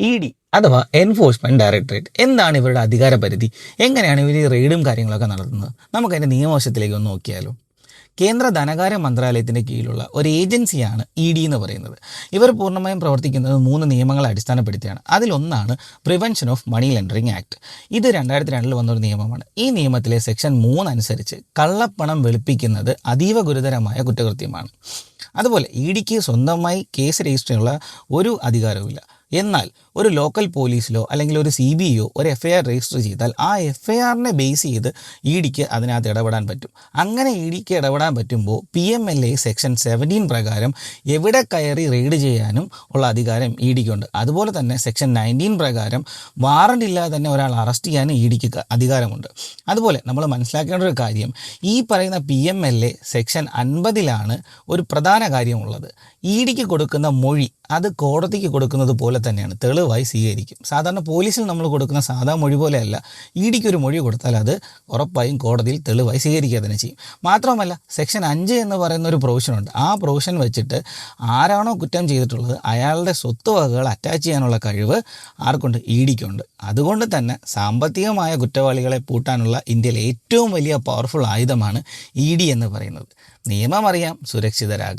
E D അഥവാ enforcement directorate എന്താണ് ഇവരുടെ അധികാര പരിധി? എങ്ങനെയാണ് ഇവർ ഈ റെയ്ഡും കാര്യങ്ങളൊക്കെ നടത്തുന്നത്? നമുക്കതിൻ്റെ നിയമവശത്തിലേക്ക് ഒന്ന് നോക്കിയാലോ. കേന്ദ്ര ധനകാര്യ മന്ത്രാലയത്തിൻ്റെ കീഴിലുള്ള ഒരു ഏജൻസിയാണ് ഇ ഡി എന്ന് പറയുന്നത്. ഇവർ പൂർണ്ണമായും പ്രവർത്തിക്കുന്നത് 3 നിയമങ്ങളെ അടിസ്ഥാനപ്പെടുത്തിയാണ്. അതിലൊന്നാണ് prevention of money laundering act. ഇത് 2002 വന്നൊരു നിയമമാണ്. ഈ നിയമത്തിലെ സെക്ഷൻ 3 അനുസരിച്ച് കള്ളപ്പണം വെളുപ്പിക്കുന്നത് അതീവ ഗുരുതരമായ കുറ്റകൃത്യമാണ്. അതുപോലെ ഇ ഡിക്ക് സ്വന്തമായി കേസ് രജിസ്റ്റർ ചെയ്യാനുള്ള ഒരു അധികാരവുമില്ല. എന്നാൽ ഒരു ലോക്കൽ പോലീസിലോ അല്ലെങ്കിൽ ഒരു CBIയോ ഒരു FIR രജിസ്റ്റർ ചെയ്താൽ ആ FIRനെ ബേസ് ചെയ്ത് ഇ ഡിക്ക് അതിനകത്ത് ഇടപെടാൻ പറ്റും. അങ്ങനെ ഇ ഡിക്ക് ഇടപെടാൻ പറ്റുമ്പോൾ PMLA സെക്ഷൻ 17 പ്രകാരം എവിടെ കയറി റെയ്ഡ് ചെയ്യാനും ഉള്ള അധികാരം ഇ ഡിക്കുണ്ട്. അതുപോലെ തന്നെ സെക്ഷൻ 19 പ്രകാരം വാറണ്ട് ഇല്ലാതെ തന്നെ ഒരാൾ അറസ്റ്റ് ചെയ്യാനും ഇ ഡിക്ക് അധികാരമുണ്ട്. അതുപോലെ നമ്മൾ മനസ്സിലാക്കേണ്ട ഒരു കാര്യം, ഈ പറയുന്ന PMLA സെക്ഷൻ 50ലാണ് ഒരു പ്രധാന കാര്യമുള്ളത്. ഇ ഡിക്ക് കൊടുക്കുന്ന മൊഴി അത് കോടതിക്ക് കൊടുക്കുന്നത് പോലെ തന്നെയാണ്, തെളിവായി സ്വീകരിക്കും. സാധാരണ പോലീസിൽ നമ്മൾ കൊടുക്കുന്ന സാധാ മൊഴി പോലെയല്ല. ഇ ഡിക്ക് ഒരു മൊഴി കൊടുത്താൽ അത് ഉറപ്പായും കോടതിയിൽ തെളിവായി സ്വീകരിക്കുക തന്നെ ചെയ്യും. മാത്രമല്ല സെക്ഷൻ 5 എന്ന് പറയുന്ന ഒരു പ്രൊവിഷനുണ്ട്. ആ പ്രൊവിഷൻ വെച്ചിട്ട് ആരാണോ കുറ്റം ചെയ്തിട്ടുള്ളത് അയാളുടെ സ്വത്ത് വകകൾ അറ്റാച്ച് ചെയ്യാനുള്ള കഴിവ് ആർക്കുണ്ട്? ഇ ഡിക്കുണ്ട്. അതുകൊണ്ട് തന്നെ സാമ്പത്തികമായ കുറ്റവാളികളെ പൂട്ടാനുള്ള ഇന്ത്യയിലെ ഏറ്റവും വലിയ പവർഫുൾ ആയുധമാണ് ഇ ഡി എന്ന് പറയുന്നത്. നിയമം അറിയാം, സുരക്ഷിതരാകും.